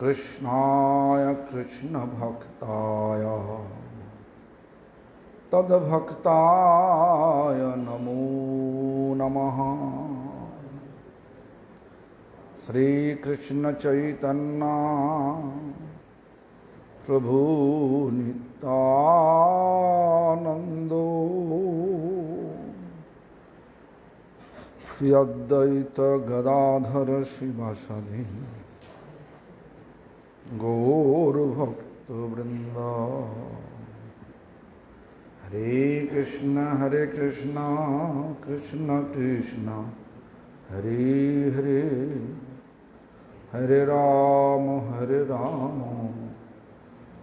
कृष्णाय कृष्ण भक्ताय तद्भक्ताय नमो नमः। श्री कृष्ण चैतन्य प्रभु नित्यानंदो श्री अद्वैत गदाधर शिवासादि गौर भक्त वृंद। हरे कृष्ण कृष्ण कृष्ण हरे हरे, हरे Ram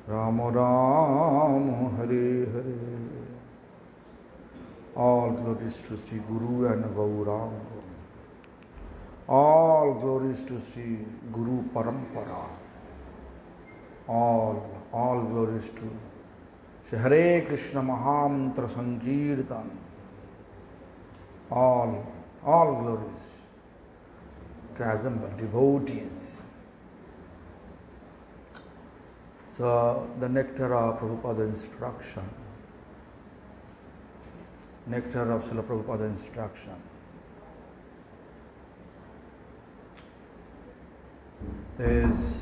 Ram Ram Hare Hare. All glories to Sri Guru and Gauranga. All glories to Sri Guru Parampara. All glories to Sri Hare Krishna Mahamantra Sankirtan. All glories to assembled devotees. So the nectar of Prabhupada instruction, nectar of Srila Prabhupada instruction is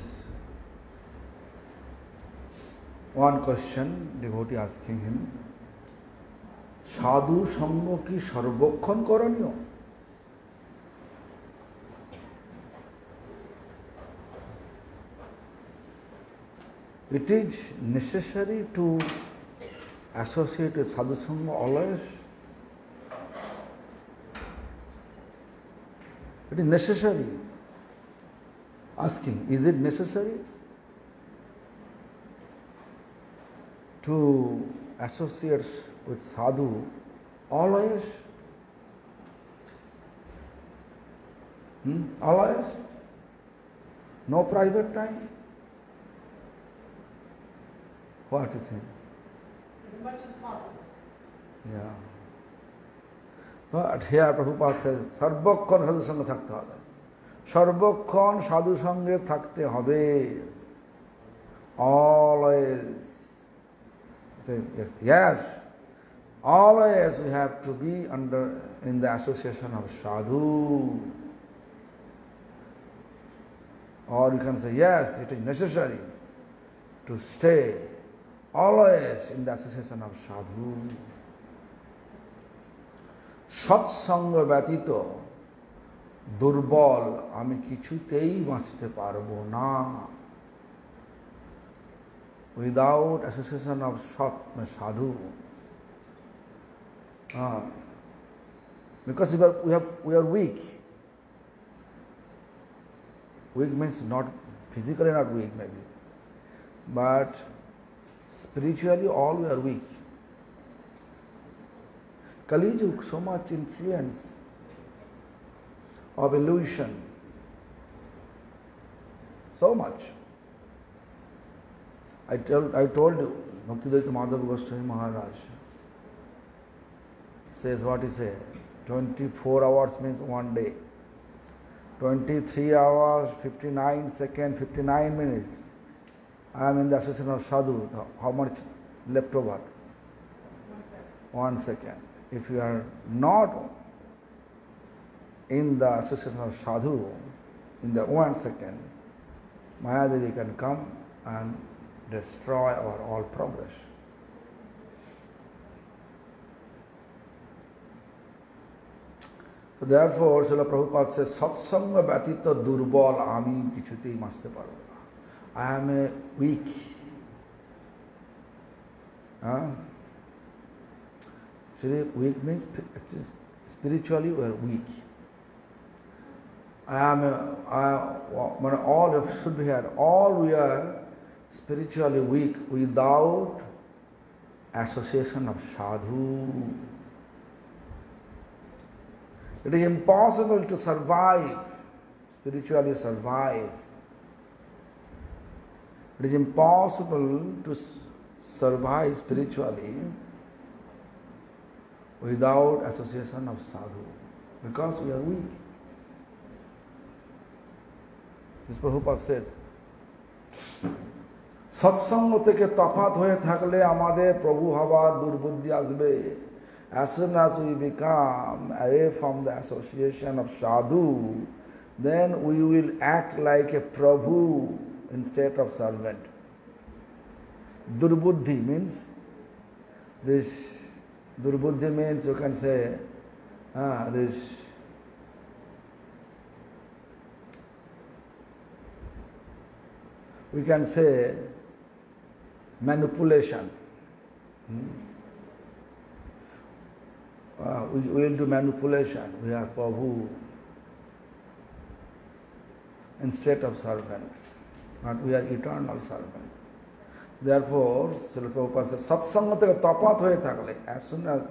one question devotee asking him, sadhu sango ki sarbokkhan koraniyo? It is necessary to associate with sadhu sangha always. It is necessary. Asking, is it necessary to associate with sadhu always? Always? No private time? What do you think? As much as possible. Yeah. But here Prabhupada says, Sarbokkhan sadhu sangha thakte hobe. Sarbokkhan sadhu sanghe thakte hobe. Always. Say yes. Always we have to be in the association of sadhu. Or you can say, yes, it is necessary to stay always in the association of sadhu. সৎসঙ্গ ব্যতীত দুর্বল আমি কিছুতেই বাঁচতে পারবো না। Without association of sadhu, because we are weak. Weak means not physically not weak maybe, but spiritually all we are weak. Kali Yuga, so much influence of illusion, so much. I told you, Bhaktivedanta Madhava Goswami Maharaj says what he says, 24 hours means one day, 23 hours, 59 seconds, 59 minutes. I am in the association of sadhu. How much left over? 1 second. If you are not in the association of sadhu, in the 1 second, Mayadevi can come and destroy our all progress. So therefore, Srila Prabhupada says, Satsanga Bhatita Durbal Ami Kichuti Maste Parva. I am a weak. Weak means spiritually we are weak. All should be here. All we are spiritually weak without association of sadhu. It is impossible to survive, spiritually survive. It is impossible to survive spiritually without association of sadhu, because we are weak. This Prabhupada says, সৎসঙ্গ থেকে তফাৎ হয়ে থাকলে আমাদের প্রভু হবার দুর্বুদ্ধি আসবে। As soon as we become away from the association of sadhu, then we will act like a Prabhu instead of servant. Durbuddhi means this. Durbuddhi means you can say this. We can say manipulation. We will do manipulation. We are Prabhu instead of servant, but we are eternal servant. Therefore, Srila Prabhupada says, satsanga থেকে তফাৎ হয়ে থাকলে, as soon as,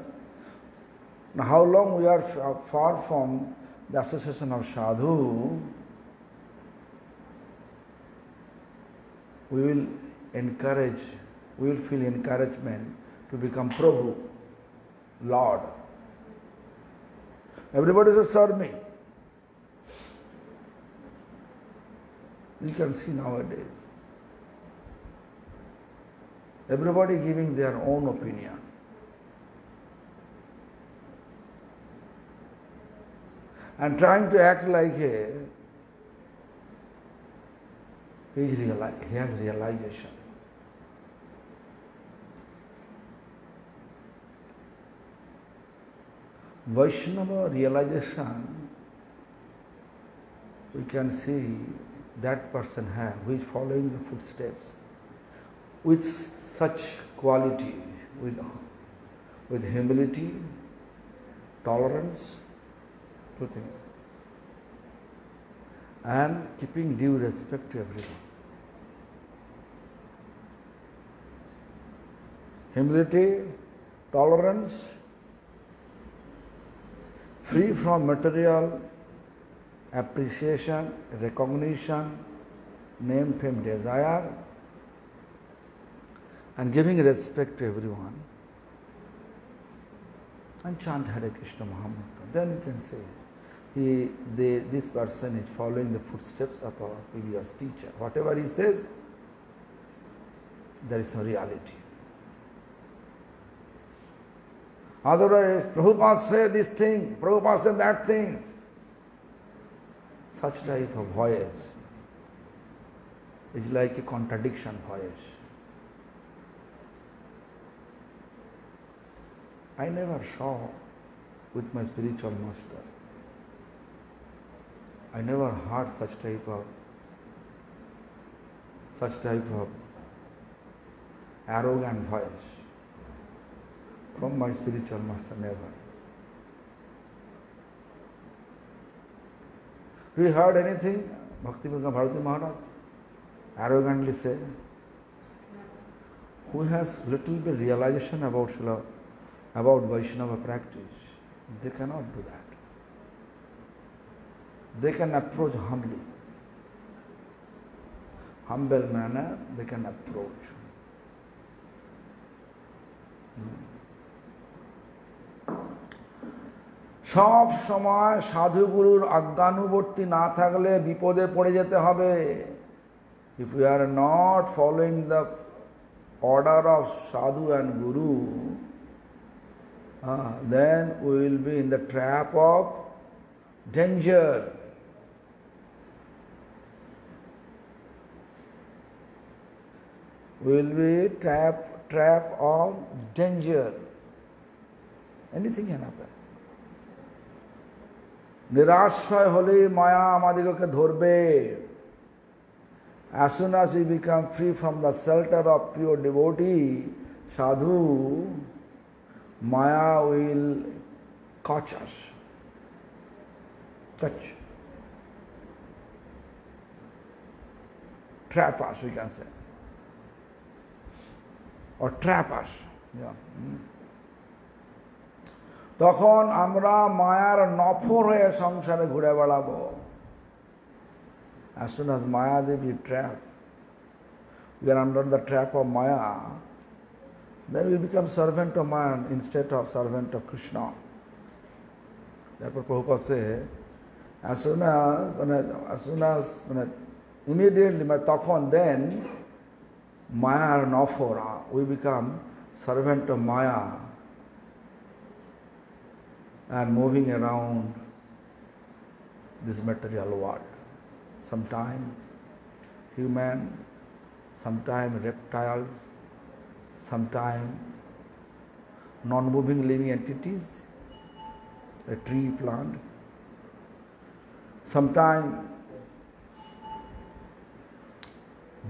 how long we are far from the association of sadhu, we will feel encouragement to become Prabhu, Lord. Everybody should serve me. You can see nowadays. Everybody giving their own opinion. And trying to act like he has realization. Vaishnava realization, we can see that person who is following the footsteps with such quality, with humility, tolerance, two things, and keeping due respect to everyone. Humility, tolerance, free from material appreciation, recognition, name, fame, desire, and giving respect to everyone, and chant Hare Krishna Mahamantra. Then you can say, this person is following the footsteps of our previous teacher. Whatever he says, there is no reality. Otherwise, Prabhupada said this thing, Prabhupada said that thing. Such type of voice is like a contradiction voice. I never saw with my spiritual master. I never heard such type of arrogant voice from my spiritual master, never. We heard anything Bhaktivinoda Bharati Maharaj arrogantly say? Who has little bit realization about Vaishnava practice, they cannot do that. They can approach humbly. Humble manner, they can approach. সব সময় সাধুগুরুর আজ্ঞানুবর্তী না থাকলে বিপদে পড়ে যেতে হবে। If we are not following the order of sadhu and guru, then we will be in the trap of danger. We will be trap of danger. Anything can happen. নিরাশ্রয় হলেই মায়া আমাদিগকে ধরবে। As soon as we become free from the shelter of pure devotee, sadhu, Maya will catch us. Trap us, we can say. Or trap us. Yeah. তখন আমরা মায়ার নফর হয়ে সংসারে ঘুরে বেড়াবো। As soon as Maya Devi trap, we are under the trap of Maya, then we become servant of Maya instead of servant of Krishna. Therefore Prabhupada says, as soon as immediately, তখন then Maya and Nafora, we become servant of Maya and moving around this material world. Sometime human, sometime reptiles, sometime non-moving living entities, a tree, plant, sometime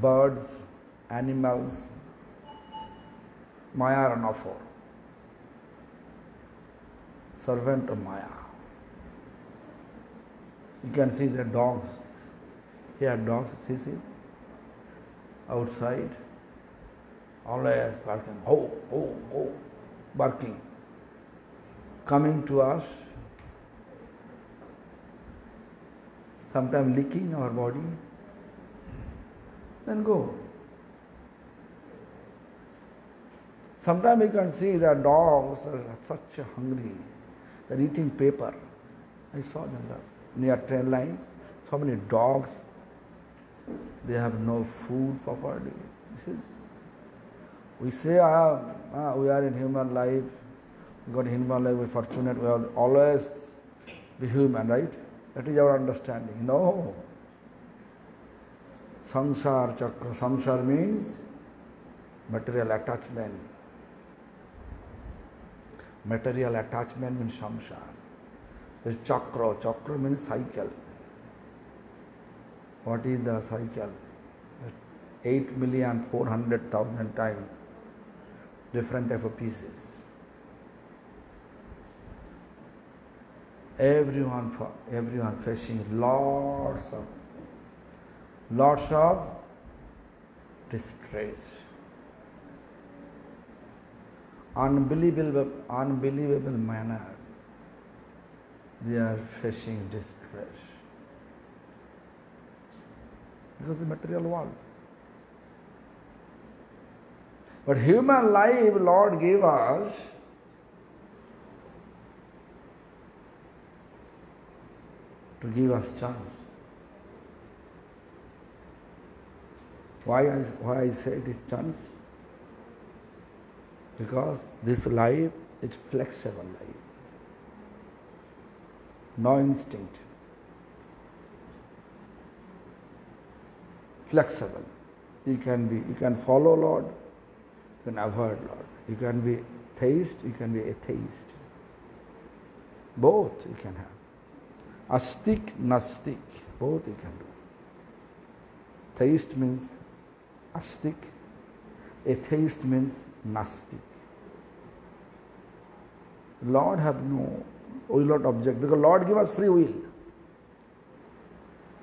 birds, animals, Maya and Nafora, servant of Maya. You can see the dogs. Here dogs, see, outside, always barking, ho, ho, ho, barking. Coming to us, sometimes licking our body, then go. Sometimes you can see that dogs are such hungry, they're eating paper. I saw them near train line, so many dogs, they have no food for body. We say we are in human life, we got human life, we're fortunate, we will always be human, right? That is our understanding. No. Samsara chakra. Samsara means material attachment. Material attachment means samsara. This chakra. Chakra means cycle. What is the cycle? 8,400,000 times. Different type of pieces. Everyone facing lots of distress. Unbelievable manner. They are facing distress. Because of the material world. But human life, Lord gave us to give us chance. Why I say it is chance? Because this life is flexible life. No instinct. Flexible. You can follow Lord, you can avoid Lord. You can be theist, you can be atheist. Both you can have. Astik, nastik, both you can do. Theist means astik, atheist means nastik. Lord have no, will not object, because Lord give us free will.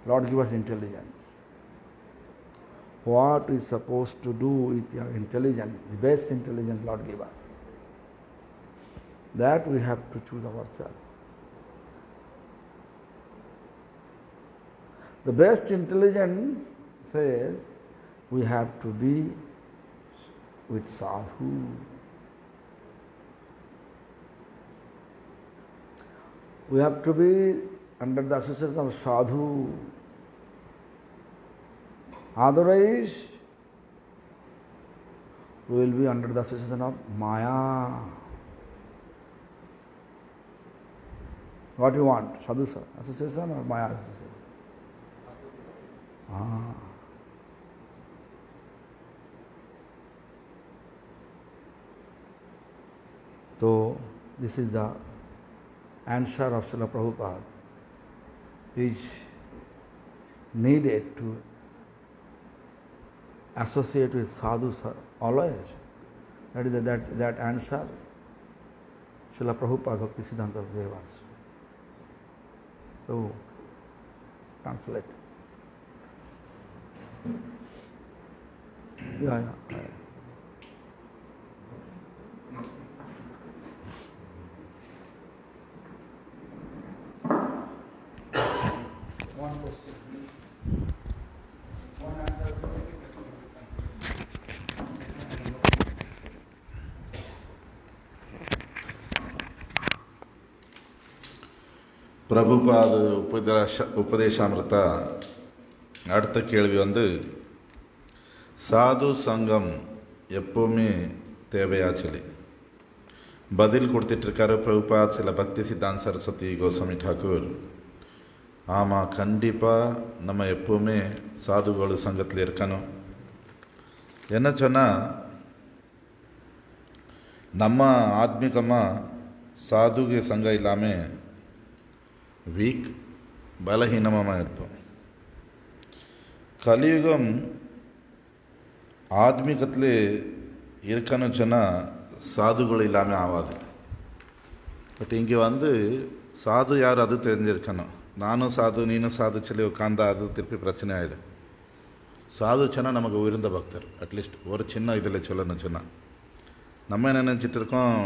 Lord give us intelligence. What is supposed to do with your intelligence, the best intelligence Lord give us. That we have to choose ourselves. The best intelligence says we have to be with sadhu. We have to be under the association of sadhu. Otherwise, we will be under the association of Maya. What do you want? Sadhu association or Maya association? So, this is the answer of Srila Prabhupada, which needed to associate with sadhu always. That is that answer Srila Prabhupada Bhakti Siddhanta gave us. So, translate. Yeah. One question. One answer. Prabhupada Upadeshamrita அடுத்த கேள்வி சாது சங்கம் எப்போவுமே தேவையாச்சலி. பதில் கொடுத்துட்ருக்காரு பிரபுபாத் சில பக்தி சித்தாந்த் சரஸ்வதி கோஸ்வாமி டாக்கூர். ஆமாம், கண்டிப்பாக நம்ம எப்போவுமே சாதுகள் சங்கத்தில் இருக்கணும். என்ன சொன்னால், நம்ம ஆத்மீகமாக சாதுக சங்கம் இல்லாமல் வீக் பலஹீனமாக இருப்போம். கலியுகம் ஆத்மீகத்தில் இருக்கணும்னு சொன்னால் சாதுகள் இல்லாமல் ஆகாது. பட் இங்கே சாது யார் அது தெரிஞ்சிருக்கணும். நானும் சாது நீனும் சாது சொல்லி உட்காந்தா அது திருப்பி பிரச்சனை ஆகிடும். சாது சொன்னால் நமக்கு உயர்ந்த பக்தர். அட்லீஸ்ட் ஒரு சின்ன இதில் சொல்லணும்னு சொன்னால் நம்ம என்ன நினச்சிட்டு இருக்கோம்,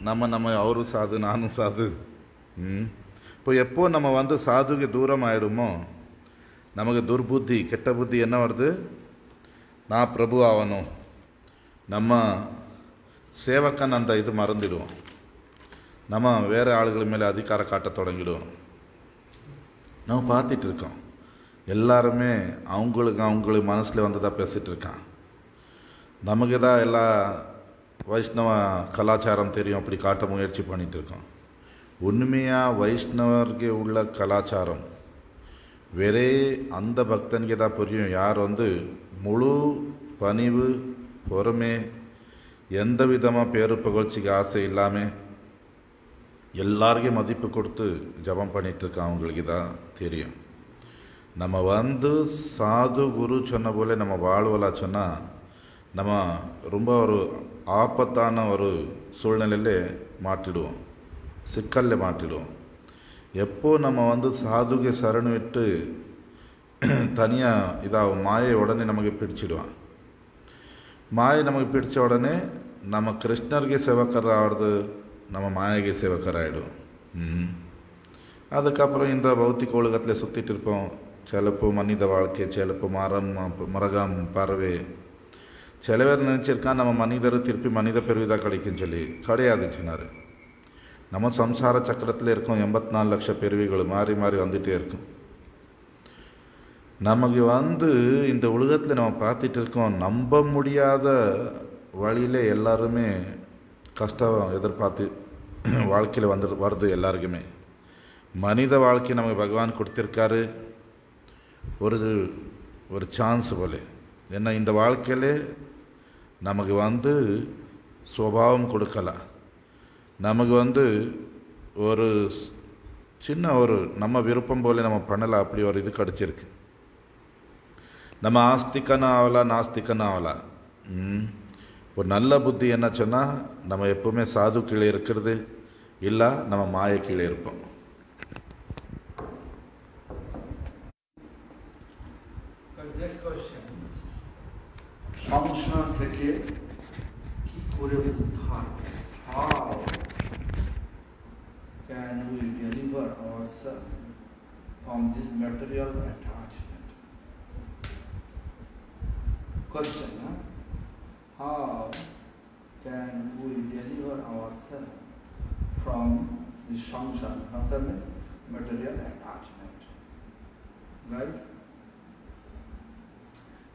நம்ம அவரும் சாது நானும் சாது. இப்போ எப்போ நம்ம சாதுக்கு தூரம் ஆகிடுமோ நமக்கு துர்புத்தி கெட்ட புத்தி என்ன வருது, நான் பிரபு ஆகணும், நம்ம சேவக்கன் அந்த இது மறந்துடுவோம், நம்ம வேறு ஆளுகள் மேலே அதிகாரம் காட்ட தொடங்கிடுவோம். நம்ம பார்த்துட்டு இருக்கோம் எல்லாருமே அவங்களுக்கு மனசில் தான் பேசிகிட்டு இருக்கான். நமக்கு தான் எல்லா வைஷ்ணவ கலாச்சாரம் தெரியும், அப்படி காட்ட முயற்சி பண்ணிகிட்டு இருக்கோம். உண்மையாக வைஷ்ணவருக்கு உள்ள கலாச்சாரம் வேறே அந்த பக்தனுக்கு தான் புரியும். யார் முழு பணிவு பொறுமை எந்த விதமாக பேரு புகழ்ச்சிக்கு ஆசை இல்லாமல் எல்லாருக்கும் மதிப்பு கொடுத்து ஜபம் பண்ணிகிட்ருக்கோம், அவங்களுக்கு தான் தெரியும். நம்ம சாது குரு சொன்ன போல நம்ம வாழ்வலா சொன்னால் நம்ம ரொம்ப ஒரு ஆபத்தான ஒரு சூழ்நிலையிலே மாட்டிடுவோம், சிக்கலில் மாட்டிடுவோம். எப்போ நம்ம சாதுகை சரணு விட்டு தனியாக இதாகும் மாயை உடனே நமக்கு பிடிச்சிடுவான். மாயை நமக்கு பிடிச்ச உடனே நம்ம கிருஷ்ணருக்கு சேவக்கர் ஆகிறது, நம்ம மாயகை சேவக்கர் ஆகிடும். அதுக்கப்புறம் இந்த பௌத்திக உலகத்தில் சுற்றிட்டு இருப்போம். சிலப்போ மனித வாழ்க்கை, சிலப்போ மரகம் பறவை. சில பேர் நினச்சிருக்கான் நம்ம மனிதர் திருப்பி மனித பெருவிதாக கிடைக்குன்னு சொல்லி. கிடையாது சொன்னார். நம்ம சம்சார சக்கரத்தில் இருக்கோம். 84 லட்சம் பிறவிகள் மாறி மாறி வந்துகிட்டே இருக்கும். நமக்கு இந்த உலகத்தில் நம்ம பார்த்துட்டு இருக்கோம், நம்ப முடியாத வழியில் எல்லாருமே கஷ்டம் எதிர்பார்த்து வாழ்க்கையில் வருது எல்லாருக்குமே. மனித வாழ்க்கை நமக்கு பகவான் கொடுத்துருக்காரு ஒரு சான்ஸ் போல. ஏன்னா இந்த வாழ்க்கையில் நமக்கு சுபாவம் கொடுக்கலாம், நமக்கு ஒரு சின்ன ஒரு நம்ம விருப்பம் போல நம்ம பண்ணலாம். அப்படி ஒரு இது கிடச்சிருக்கு. நம்ம ஆஸ்திகனும் ஆகலாம், நாஸ்திகனும் ஆகலாம். ஒரு நல்ல புத்தி என்ன சொன்னால், நம்ம எப்போவுமே சாது கீழே இருக்கிறது இல்லை, நம்ம மாய கீழே இருப்போம். Next question. সংসার থেকে কি করে উদ্ধার? How can we deliver ourselves from this material attachment? Question, huh? How can we deliver ourselves from this samsara? Samsara means material attachment. Right?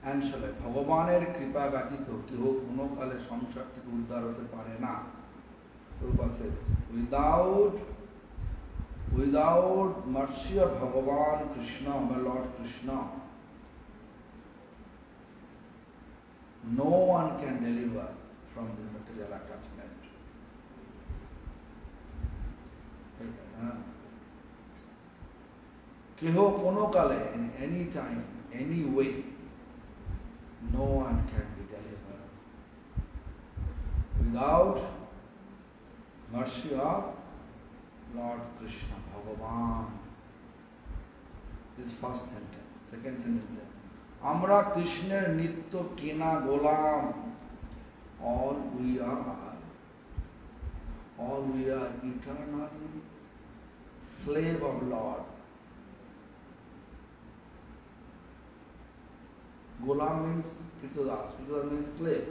Answer. ভগবানের কৃপা ব্যতীত কেহ কোনো কালে সংসার থেকে উদ্ধার হতে পারে না. Prabhupada says, without mercy of Bhagavan Krishna, my Lord Krishna, no one can deliver from the material attachment. কেহ কোনো কালে, in any time, any way, no one can be delivered without mercy of Lord Krishna, Bhagavan. This first sentence. Second sentence says, Amra Krishna nitto kena golam. All we are eternally slave of Lord. Golam means Kritodas. Kritodas means slave.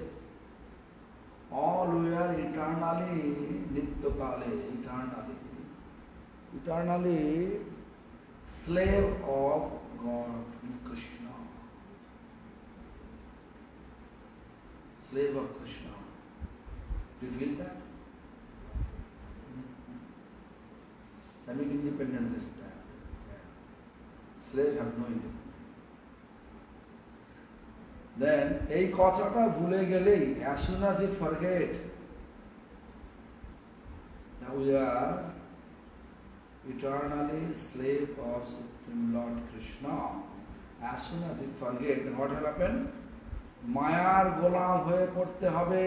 All we are eternally, nitya kale, eternally slave of God, Krishna. slave of Krishna. Do you feel that? Becoming independent this time. Slave have no independence. Then, এই কথাটা ভুলে গেলেই, as soon as you forget that we are eternally slave of Supreme Lord Krishna, as soon as you forget, then what will happen? মায়ার গোলাম হয়ে পড়তে হবে.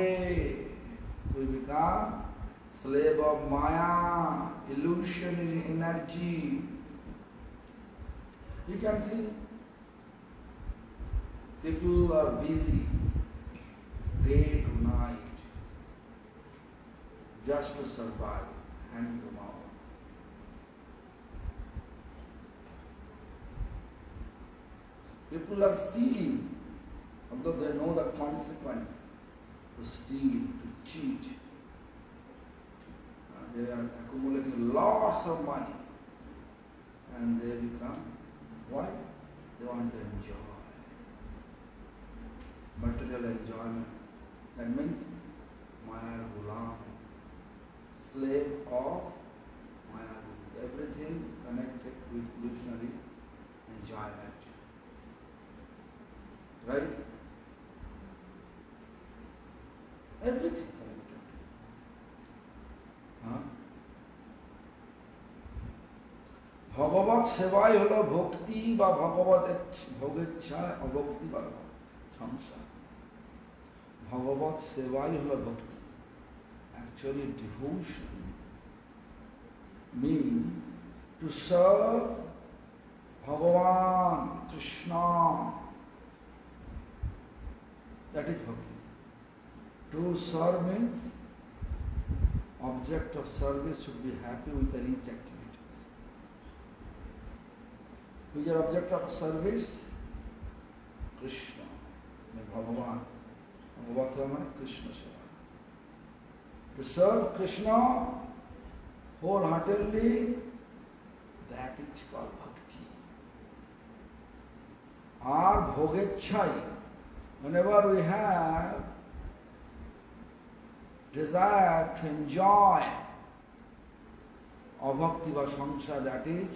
We become slave of Maya, illusionary energy. You can see people are busy day to night just to survive, hand to mouth. People are stealing, although they know the consequence to steal, to cheat. They are accumulating lots of money and they become, why? They want to enjoy. Material enjoyment. That means Maya Ghulam, slave of Maya. Everything connected with illusionary enjoyment. Right? Everything connected. ভগবত সেবাই হলো ভক্তি বা ভগবত ভোগেচ্ছা অভক্তি বা সংসার. ভগবত সেবাই হলো ভক্তি. Actually devotion means to serve Bhagavan Krishna. That is bhakti. To serve means object of service should be happy with the rich activities. Who is your object of service? Krishna. Bhagavan. Bhagavan Seva, Krishna Seva. To serve Krishna wholeheartedly, that is called bhakti. Our bhogechai, whenever we have desire to enjoy abhakti va samsara, that is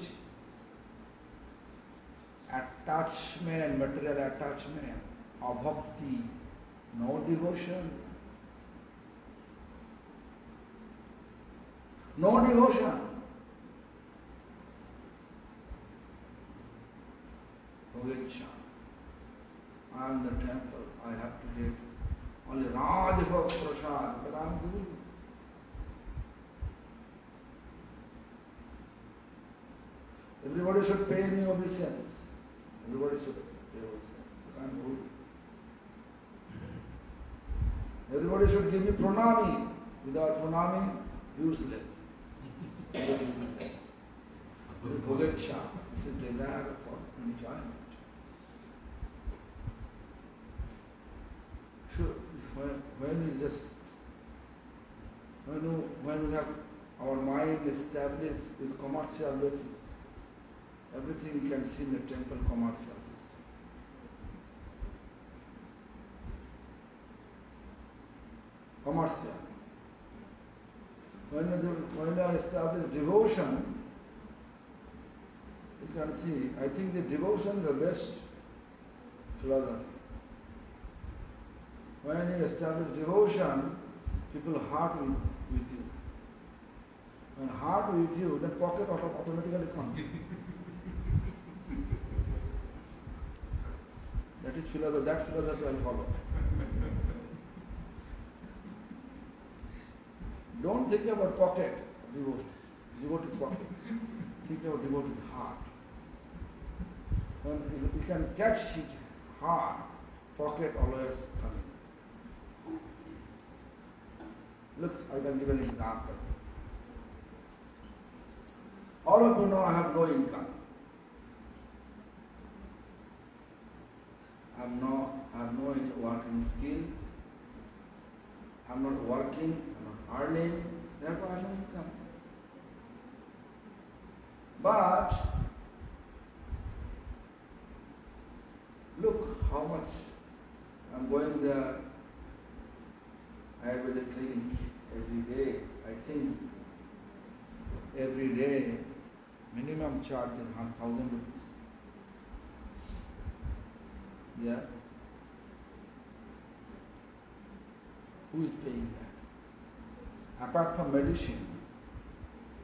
attachment, material attachment, abhakti, no devotion. No devotion. Bhogecha. I am the temple, I have to get only Rajbhog Prasad, but I am Guru. Everybody should pay me obeisance. Everybody should pay obeisance, but I am Guru. Everybody should give me pranami. Without pranami, useless. Useless. Bhogecha is a desire for enjoyment. Sure, when we have our mind established with commercial basis, everything you can see in the temple commercial system. Commercial. When you establish devotion, you can see, I think the devotion is the best philosophy. When you establish devotion, people heart with you. When heart with you, then pocket automatically comes. That is philosophy, that philosophy I follow. Don't think about pocket, devotee. Devotee's pocket. Think about devotee's heart. When you can catch his heart, pocket always coming. Look, I can give an example. All of you know I have no income. I have no any working skill. I'm not working, I'm not earning, therefore I have no income. But look how much I'm going there Ayurvedic clinic every day, I think every day minimum charge is 1,000 rupees. Yeah? Who is paying that? Apart from medicine,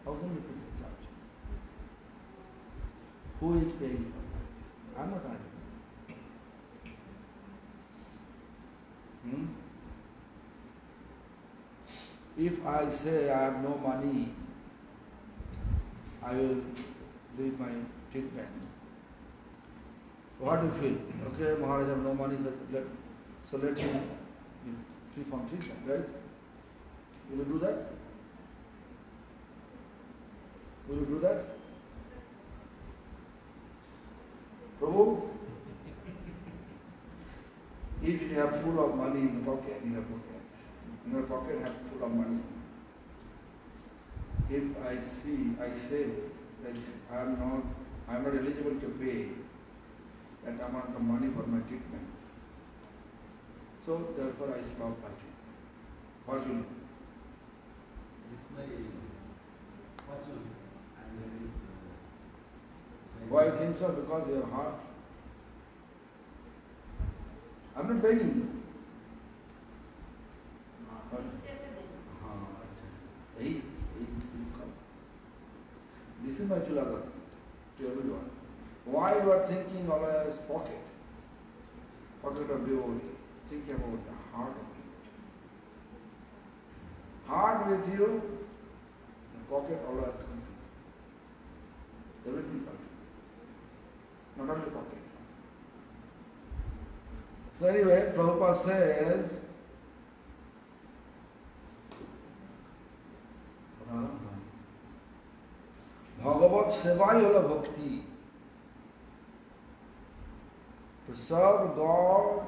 1,000 rupees is charge. Who is paying for that? I'm not arguing. If I say I have no money, I will leave my treatment. What do you feel? Okay, Maharaj have no money, so let him be free from treatment, right? Will you do that? Will you do that? Prabhu, if you have full of money in the pocket, in your pocket have full of money. If I say that I'm not eligible to pay that amount of money for my treatment. So therefore I stop my treatment. What will you do? It's my fortune and there is Why you think so? Because your heart. I'm not begging you. This is my philosophy to everyone. Why you are thinking always pocket of devotee? Think about the heart of devotee. Heart with you, the pocket always complete. Everything complete. Not only pocket. So anyway, Prabhupada says, Bhagavat Sevai Hola Bhakti. To serve God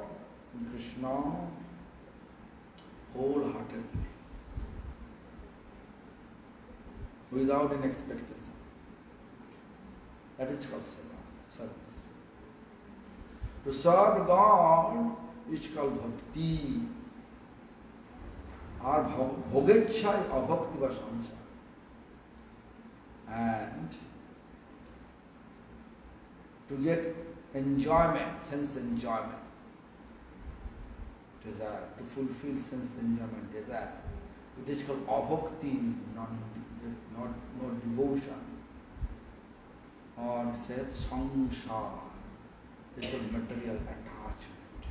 and Krishna wholeheartedly, without any expectation. That is called seva, service. To serve God is called bhakti. Or bhogechai abhakti va samsara. And to get enjoyment, sense enjoyment, desire, to fulfill sense enjoyment, desire. It is called abhakti, not devotion. Or it says samsara, it is called material attachment.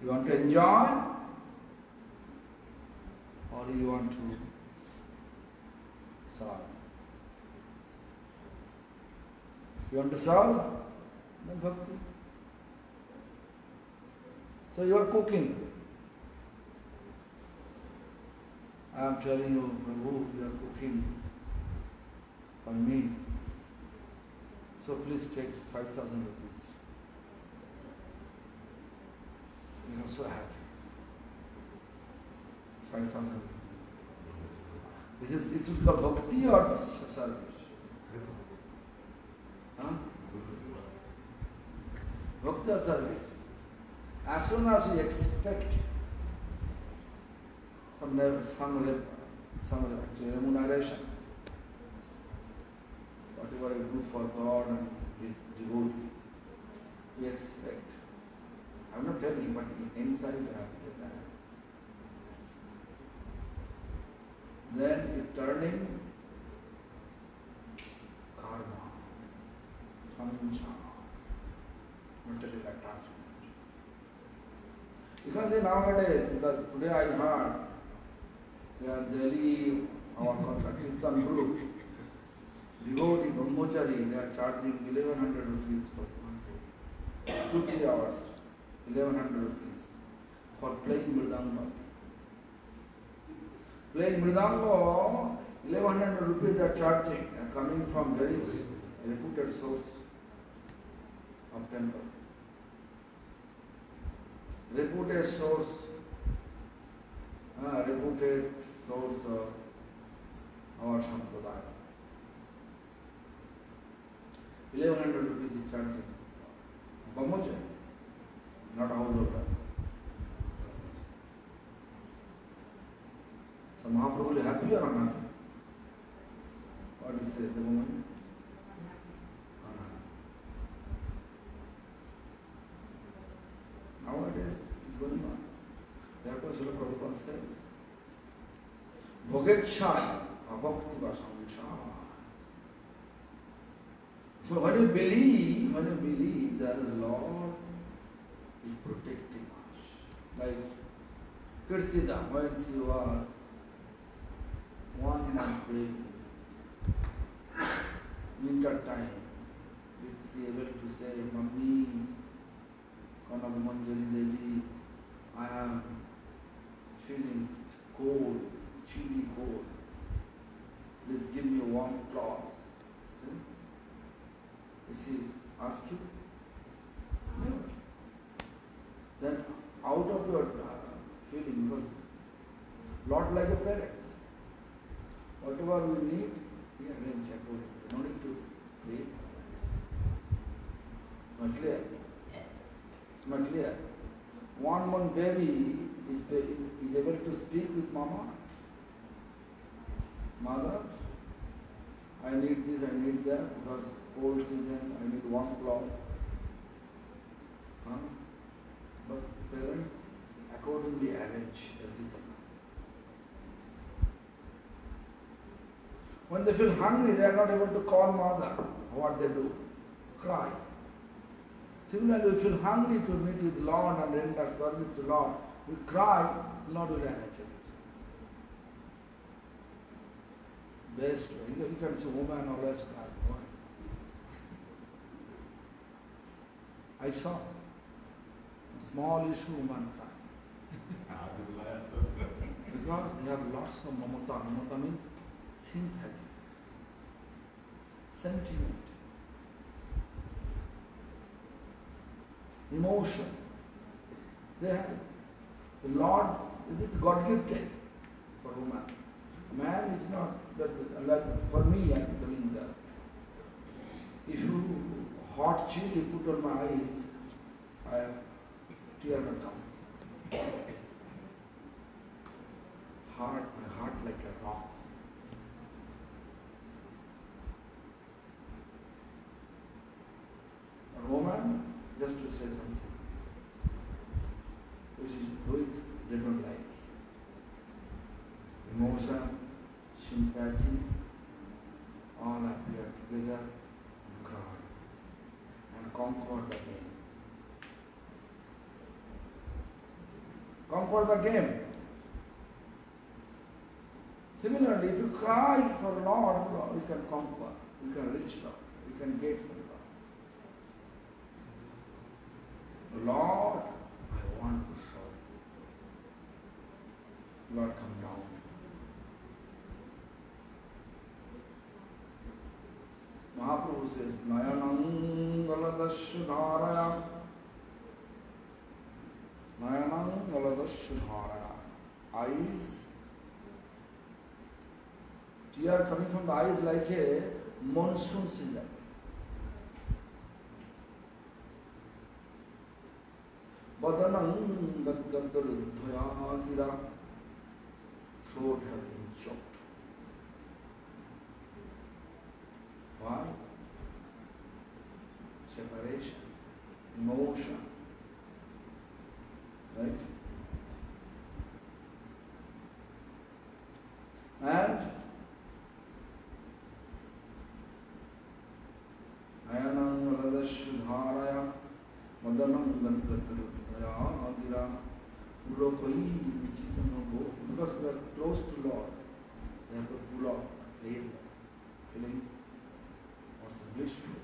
You want to enjoy or you want to serve? You want to serve? Then bhakti. So you are cooking. I am telling you, Prabhu, you are cooking for me. So please take 5,000 rupees. You are so happy. 5,000 rupees. It should call bhakti or service? Huh? Bhakti or service? As soon as you expect some remuneration, whatever you do for God and His devotee, we expect. I'm not telling you, but inside you have desire. Then you turning karma, samsara, material attachment. You can say nowadays, because today I heard, Delhi, our Kirtan group, devotee brahmachari, they are charging 1,100 rupees for 2-3 hours, 1,100 rupees for playing mridanga. Playing mridanga, 1,100 rupees they are charging, and coming from very reputed source of temple. Reputed source of our sampradaya. 1,100 rupees is charging. Brahmachari. not a householder. So Mahaprabhu will happy or unhappy? What do you say at the moment? Nowadays it's going on. Therefore Srila Prabhupada says, Bhogechai abhakti vasamsha. So when you believe that the Lord is protecting us, like Kirtida, when she was 1 month baby, winter time, is she able to say, Mummy, Kanam Manjari Devi, I am feeling cold, chilly cold. Please give me a warm cloth. See? This is asking. No. Then out of your feeling, because Lord like a parents. Whatever we need, we arrange accordingly. No need to pray. Not clear? Not clear? 1 month baby is able to speak with mama. Mother, I need this, I need that, because cold season, I need warm cloth. Huh? But parents accordingly arrange everything. When they feel hungry, they are not able to call mother. What they do? Cry. Similarly, we feel hungry to meet with Lord and render service to Lord. We cry, Lord will arrange everything. Best way. You can see woman always cry. I saw a small issue woman cry. Because they have lots of mamata. Mamata means sympathy, sentiment, emotion. They have. The Lord, it is God gifted for woman. Man is not, like for me I am telling that. If you hot chili put on my eyes, tear will come. My heart like a rock. A woman, just to say something, which they don't like. Emotion, sympathy, all appear together and cry and conquer the game. Conquer the game. Similarly, if you cry for Lord, we can conquer, we can reach Lord, we can get from Lord. Lord, I want to serve you. Lord, come down. Mahaprabhu says, Nayanam galadashudharaya. Nayanam galadashudharaya. Eyes. Tear coming from the eyes like a monsoon season. Badanam gadgadaludhaya gira. Throat has been choked. Why? Separation, emotion, right? And Ayanam Radashudharaya Madanam Gantgatara Agira Ulokoi Vichitanabo, because we are close to Lord, they have to pull out, place, feeling also blissful.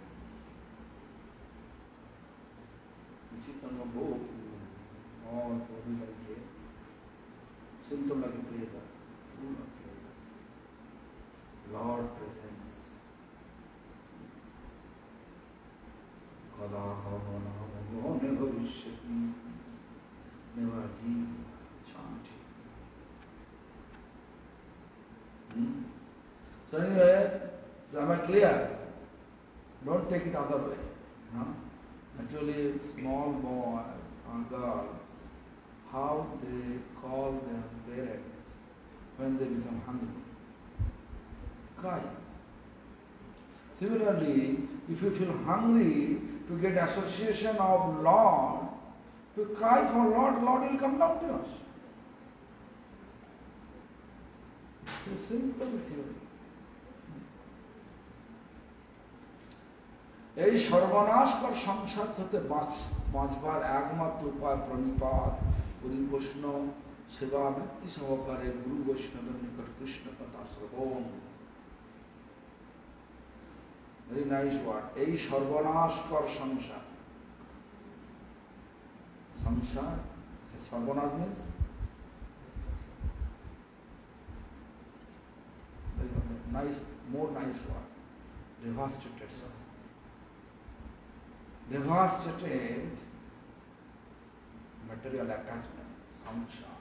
Vichitanabo, all body like a symptom like a pleasure, full of pleasure. Lord presents. Never vishyati, never leave chanting. So anyway, so am I clear? Don't take it other way. No? Actually, small boy, or girls, how they call their parents when they become hungry. Cry. Similarly, if you feel hungry to get association of Lord, if you cry for Lord, Lord will come down to us. It's a simple theory. এই সর্বনাশকর সংসার হতে বাঁচবার একমাত্র উপায় প্রণিপাত, পরিবৈষ্ণব সেবা বৃত্তি সহকারে গুরু বৈষ্ণবের নিকট কৃষ্ণ কথা শ্রবণ। Very nice word. এই সর্বনাশকর সংসার, সংসার সর্বনাশ means nice, more nice word, devastated soul. Devastated material attachment, samsara.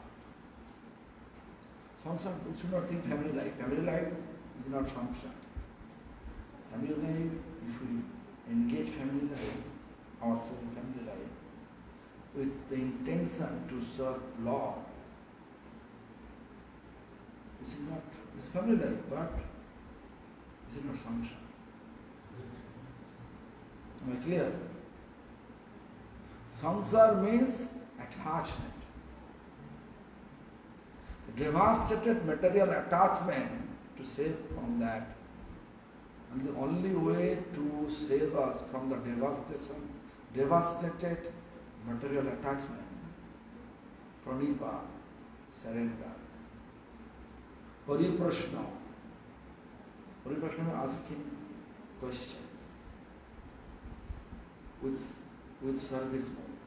Samsara, we should not think family life. Family life is not samsara. Family life, if we engage family life, ourselves in family life, with the intention to serve Lord, this is not, this is family life, but this is not samsara. Am I clear? Samsara means attachment. The devastated material attachment, to save from that. And the only way to save us from the devastated material attachment, pranipat, surrender. Pariprashna. Pariprashna means asking questions with service mode.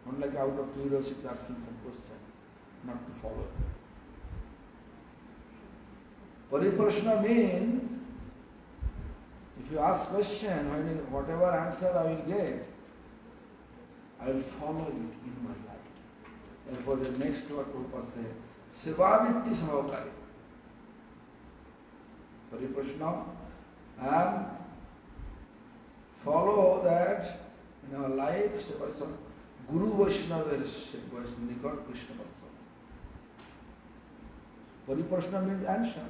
Not like out of curiosity asking some question, not to follow. Pariprashna means if you ask question, whatever answer I will get, I will follow it in my life. Therefore the next word Prabhupada says, Sevavitti Sahakari. Pariprashna, and follow that in our life, Guru Vaishnava Nikot Krishna Vatsala. Pariprashna means answer.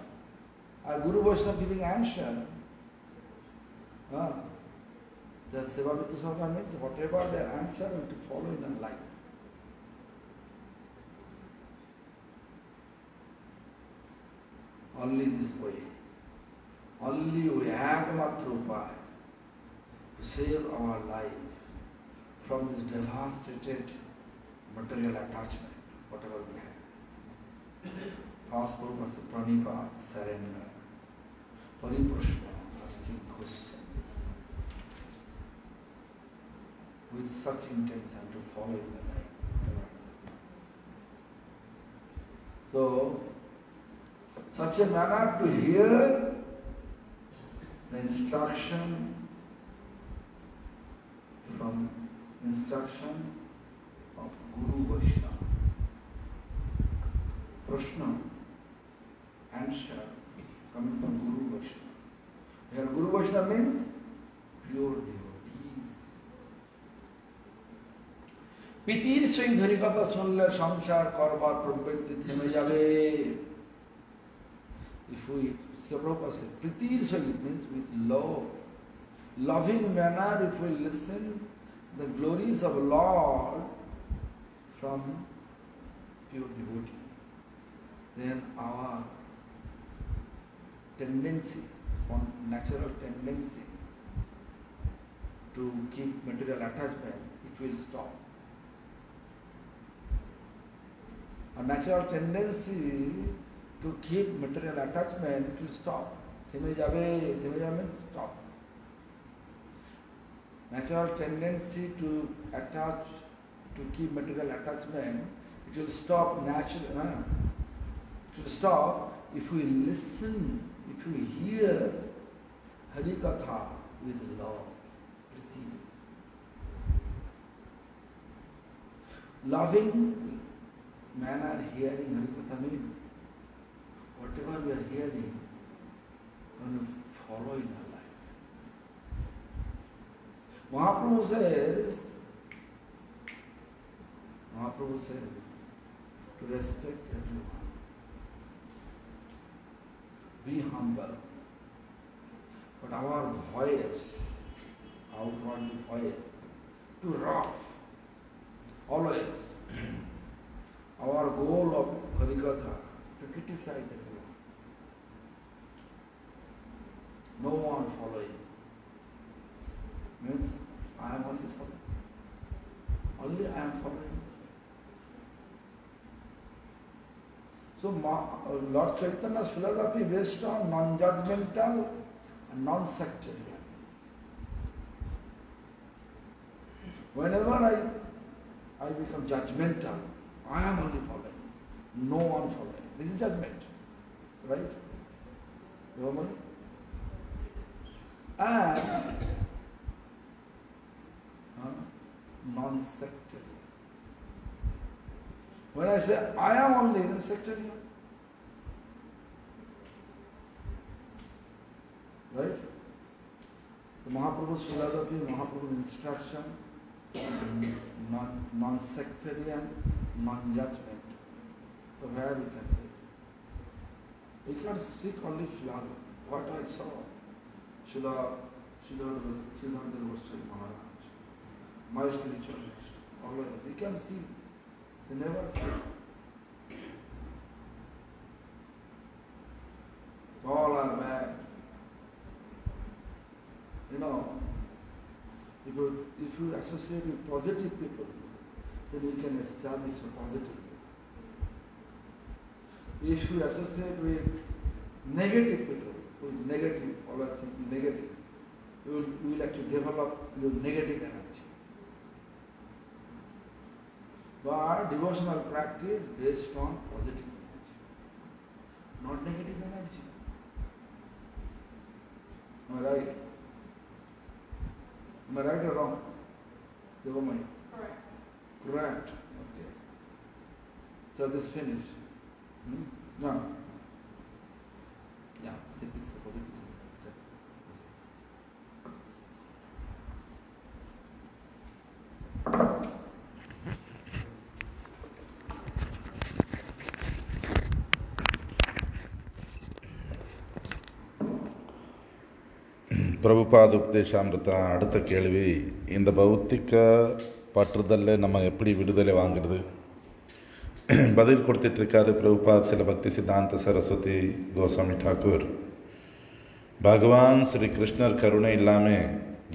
Our Guru Vaishnava giving answer. The Sevavitti Sahakari means whatever their answer, we have to follow in our life. Only this way, ekmatra upaya to save our life from this devastated material attachment, whatever we have. First purpose is pranipat, surrender. Pariprashna, asking questions with such intention to follow in the life. So, such a manner to hear the instruction of Guru Vaishnava. Prashna, answer coming from Guru Vaishnava. Here Guru Vaishnava means pure devotees. Pitir sing dharikata sunle samsar karbar prabhakti theme jabe. If we, Srila Prabhupada said, Pritir Sahit means with love, loving manner, if we listen the glories of Lord from pure devotee, then our tendency, natural tendency to keep material attachment, it will stop. A natural tendency to keep material attachment, it will stop. Theme jabe means stop. Natural tendency to attach, to keep material attachment, it will stop naturally. It will stop if we listen, if we hear Hari Katha with love, priti. Loving manner hearing Hari Katha means whatever we are hearing, we are going to follow in our life. Mahaprabhu says, Mahaprabhu says to respect everyone. Be humble. But our voice, outwardly voice, too rough, always. Our goal of Harikatha, to criticize everyone. No one following. Means I am only following. Only I am following. So Lord Chaitanya's philosophy based on non-judgmental and non-sectarian. Whenever I become judgmental, I am only following. No one following. This is judgment. Right? Roman? And non-sectarian. When I say I am only, then sectarian. Right? The Mahaprabhu's philosophy, Mahaprabhu's instruction, non-sectarian, non-judgment. So where we can say? We can't stick only philosophy. What I saw, Sridhar Goswami Maharaj, my spiritualist, always, you can see, they never see. All are bad. You know, if you associate with positive people, then you can establish a positive. If you associate with negative people, who is negative, always thinking negative, you will actually develop your negative energy. But devotional practice based on positive energy, not negative energy. Am I right? Am I right or wrong? Devamai? Correct. Correct. Okay. So this finished. Now. Yeah, it's the positive. Prabhupada Upadeshamrita அடுத்த கேள்வி, இந்த பௌத்திக பற்றுதல்ல நம்ம எப்படி விடுதலை வாங்குறது? பதில் கொடுத்துட்ருக்காரு பிரபுபாத் சில பக்தி சித்தாந்த சரஸ்வதி கோஸ்வாமி டாக்கூர். பகவான் ஸ்ரீ கிருஷ்ணர் கருணை இல்லாமல்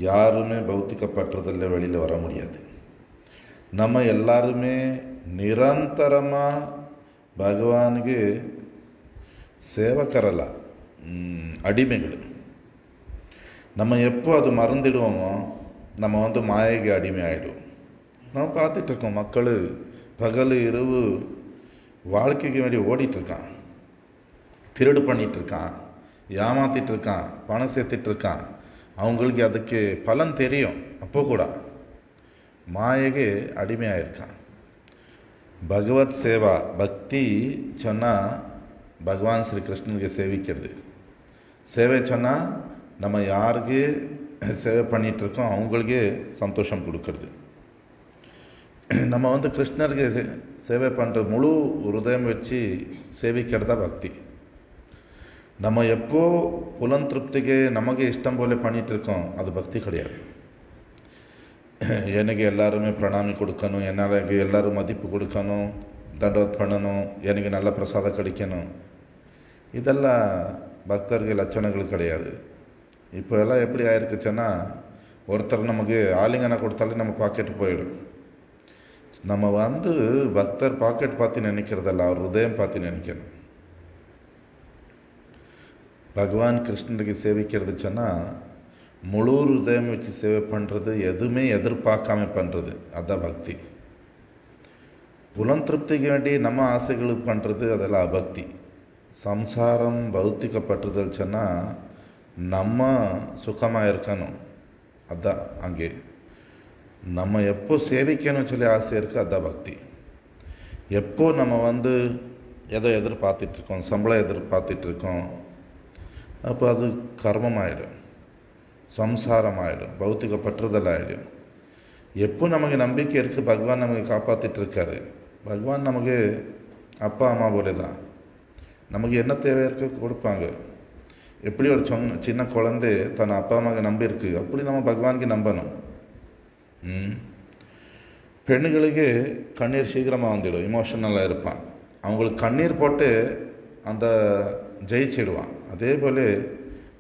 யாருமே பௌத்திக பற்றுதல்ல வெளியில் வர முடியாது. நம்ம எல்லாருமே நிரந்தரமாக பகவானுக்கு சேவக்கரல அடிமைகள். நம்ம எப்போ அது மறந்துடுவோமோ நம்ம மாயைக்கு அடிமை ஆகிடுவோம். நம்ம பார்த்துட்ருக்கோம், மக்கள் பகல் இரவு வாழ்க்கைக்கு வேண்டி ஓடிட்டுருக்கான், திருடு பண்ணிகிட்ருக்கான், ஏமாத்திட்டுருக்கான், பணம் சேர்த்துட்ருக்கான். அவங்களுக்கு அதுக்கு பலன் தெரியும், அப்போ கூட மாயைக்கு அடிமையாயிருக்கான். பகவத் சேவா பக்தி சொன்னால் பகவான் ஸ்ரீ கிருஷ்ணனுக்கு சேவிக்கிறது. சேவை சொன்னால் நம்ம யாருக்கு சேவை பண்ணிகிட்ருக்கோம் அவங்களுக்கே சந்தோஷம் கொடுக்கறது. நம்ம கிருஷ்ணருக்கு சேவை பண்ணுற முழு ஹிருதயம் வச்சு சேவிக்கிறதா பக்தி. நம்ம எப்போ புலன் திருப்திக்கு நமக்கு இஷ்டம் போல பண்ணிகிட்ருக்கோம், அது பக்தி கிடையாது. எனக்கு எல்லாருமே பிரணாமி கொடுக்கணும், எனக்கு எல்லோரும் மதிப்பு கொடுக்கணும், தண்டவத் பண்ணணும், எனக்கு நல்ல பிரசாதம் கிடைக்கணும், இதெல்லாம் பக்தர்கள் லட்சணங்கள் கிடையாது. இப்போ எல்லாம் எப்படி ஆயிருக்குச்சுன்னா, ஒருத்தர் நமக்கு ஆலிங்கனை கொடுத்தாலே நம்ம பாக்கெட்டு போயிடும். நம்ம பக்தர் பாக்கெட் பார்த்து நினைக்கிறதல்ல, அவர் ஹிருதயம் பார்த்து நினைக்கணும். பகவான் கிருஷ்ணருக்கு சேவிக்கிறது சொன்னால் முழு ஹிருதயம் வச்சு சேவை பண்ணுறது, எதுவுமே எதிர்பார்க்காம பண்ணுறது, அதுதான் பக்தி. புலன் திருப்திக்கு வேண்டி நம்ம ஆசைகளுக்கு பண்ணுறது அதெல்லாம் அபக்தி. சம்சாரம் பௌத்திக பற்றுதல் சொன்னால் நம்ம சுகமாக இருக்கணும், அதுதான் அங்கே. நம்ம எப்போ சேவிக்கணும்னு சொல்லி ஆசை இருக்குது, அதுதான் பக்தி. எப்போ நம்ம எதை எதிர்பார்த்துட்ருக்கோம், சம்பளம் எதிர்பார்த்துட்ருக்கோம், அப்போ அது கர்மமாயிடும், சம்சாரம் ஆகிடும், பௌத்திக பற்றுதல் ஆகிடும். எப்போ நமக்கு நம்பிக்கை இருக்குது பகவான் நமக்கு காப்பாற்றிட்டு இருக்காரு. பகவான் நமக்கு அப்பா அம்மா போல தான். நமக்கு என்ன தேவை இருக்க கொடுப்பாங்க. எப்படி ஒரு சின்ன குழந்தை தன் அப்பா அம்மாவுக்கு நம்பியிருக்கு, அப்படி நம்ம பகவானுக்கு நம்பணும். பெண்களுக்கு கண்ணீர் சீக்கிரமாக வந்துடும், இமோஷனலாக இருப்பான். அவங்களுக்கு கண்ணீர் போட்டு அந்த ஜெயிச்சிடுவான். அதே போல்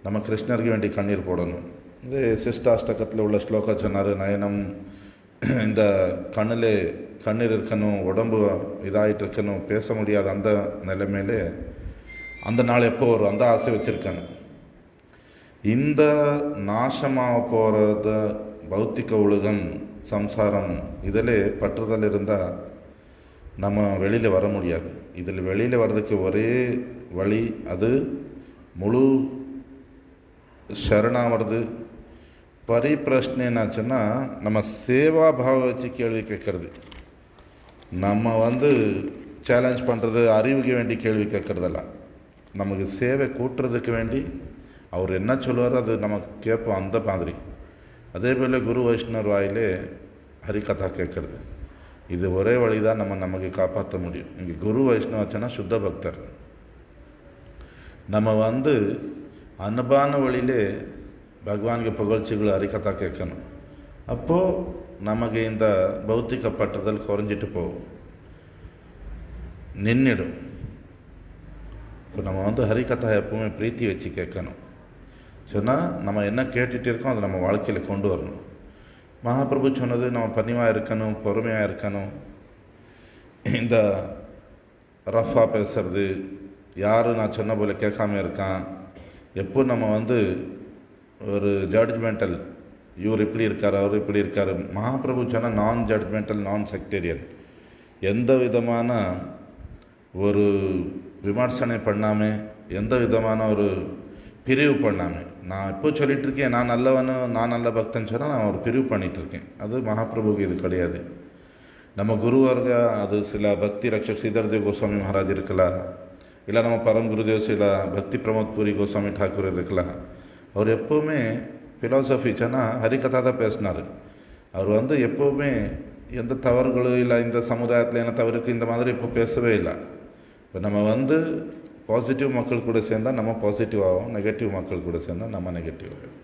நம்ம கிருஷ்ணருக்கு வேண்டி கண்ணீர் போடணும். இது சிஷ்டாஷ்டகத்தில் உள்ள ஸ்லோகா சொன்னார், நயனம் இந்த கண்ணில் கண்ணீர் இருக்கணும், உடம்பு இதாகிட்டு இருக்கணும், பேச முடியாத அந்த நிலைமையிலே அந்த நாள் எப்போ வரும் அந்த ஆசை வச்சுருக்கணும். இந்த நாசமாக போகிறது பௌத்திக உலகம் சம்சாரம், இதில் பற்றுதல் இருந்தால் நம்ம வெளியில் வர முடியாது. இதில் வெளியில் வர்றதுக்கு ஒரே வழி அது முழு சரணாவது. பரிப்பிரஷ்னை என்னாச்சுன்னா நம்ம சேவா பாவம் வச்சு கேள்வி கேட்கறது, நம்ம சேலஞ்ச் பண்ணுறது, அறிவுக்கு வேண்டி கேள்வி கேட்குறதெல்லாம், நமக்கு சேவை கூட்டுறதுக்கு வேண்டி அவர் என்ன சொல்லுவாரோ அது நமக்கு கேட்போம் அந்த மாதிரி. அதே போல் குரு வைஷ்ணவர் வாயிலே ஹரிகதா கேட்குறது, இது ஒரே வழி தான் நமக்கு காப்பாற்ற முடியும். இங்கே குரு வைஷ்ணவச்சுன்னா சுத்த பக்தர். நம்ம அன்பான வழியிலே பகவானுக்கு புகழ்ச்சிகள் ஹரிகதா கேட்கணும். அப்போது நமக்கு இந்த பௌத்திக பற்றுதல் குறைஞ்சிட்டு போகும், நின்றுடும். இப்போ நம்ம ஹரிகதா எப்பவுமே பிரீத்தி வச்சு கேட்கணும். சொன்னால் நம்ம என்ன கேட்டுகிட்டு இருக்கோம் அதை நம்ம வாழ்க்கையில் கொண்டு வரணும். மகாபிரபு சொன்னது நம்ம பணிவாக இருக்கணும், பொறுமையாக இருக்கணும். இந்த ரஃபாக பேசுறது, யார் நான் சொன்ன போல கேட்காம இருக்கான், எப்போ நம்ம ஒரு ஜட்ஜ்மெண்டல், இவர் இப்படி இருக்கார் அவர் இப்படி இருக்கார். மகாபிரபு சொன்னால் நான் ஜட்ஜ்மெண்டல், நான் செக்டேரியன், எந்த விதமான ஒரு விமர்சனை பண்ணாமல், எந்த விதமான ஒரு பிரிவு பண்ணாமல். நான் இப்போ சொல்லிகிட்ருக்கேன் நான் நல்லவனு, நான் நல்ல பக்தன் சொன்னால் நான் ஒரு பிரிவு பண்ணிகிட்ருக்கேன். அது மகாபிரபுக்கு இது கிடையாது. நம்ம குருவர்க அது சில பக்தி ரக்ஷக் ஸ்ரீதர்தேவ் கோஸ்வாமி மகாராஜ் இருக்கலாம், இல்லை நம்ம பரம் குருதேவ் சில பக்தி பிரமோத் பூரி கோஸ்வாமி டாக்கூர் இருக்கலாம். அவர் எப்போவுமே ஃபிலாசபி சொன்னால் ஹரிகதா தான் பேசினார். அவர் எப்போவுமே எந்த தவறுகளும் இல்லை, இந்த சமுதாயத்தில் என்ன தவறுக்கு இந்த மாதிரி இப்போ பேசவே இல்லை. இப்போ நம்ம பாசிட்டிவ் மக்கள் கூட சேர்ந்தால் நம்ம பாசிட்டிவ் ஆகும், நெகட்டிவ் மக்கள் கூட சேர்ந்தால் நம்ம நெகட்டிவ் ஆகும்.